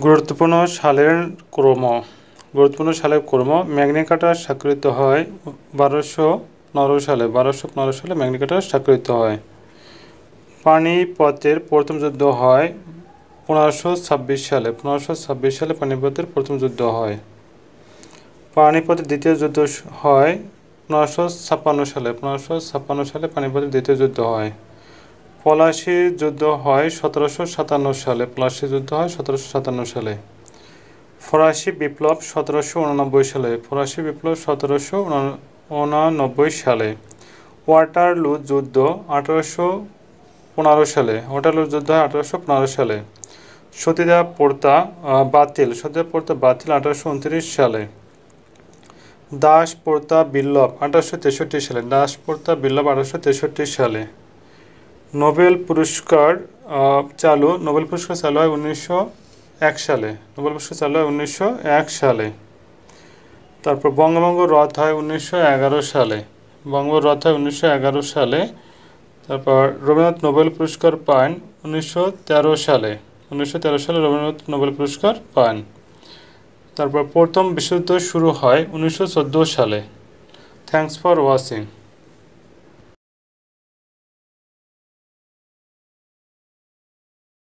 গুরুত্বপূর্ণ সালের ক্রম ম্যাগনা কার্টা স্বাক্ষরিত হয় 1215 সালে ম্যাগনা কার্টা স্বাক্ষরিত হয়। পানিপথের প্রথম যুদ্ধ হয় 1526 সালে পানিপথের প্রথম যুদ্ধ হয়। পানিপথের দ্বিতীয় যুদ্ধ হয় 1556 সালে পানিপথের দ্বিতীয় যুদ্ধ হয়। পলাশীর যুদ্ধ হয় 1757 সালে। ফরাসি বিপ্লব 1789 সালে। ওয়াটারলু যুদ্ধ 1815 সালে। সতীদাহ প্রথা বাতিল 1829 সালে। দাস প্রথা বিলোপ 1863 সালে। নোবেল পুরস্কার চালু হয় 1901 সালে। তারপর বঙ্গভঙ্গ রদ হয় 1911 সালে। তারপর রবীন্দ্রনাথ নোবেল পুরস্কার পান 1913 সালে। রবীন্দ্রনাথ নোবেল পুরস্কার পান। তারপর প্রথম বিশ্বযুদ্ধ শুরু হয় 1914 সালে। Thanks for watching.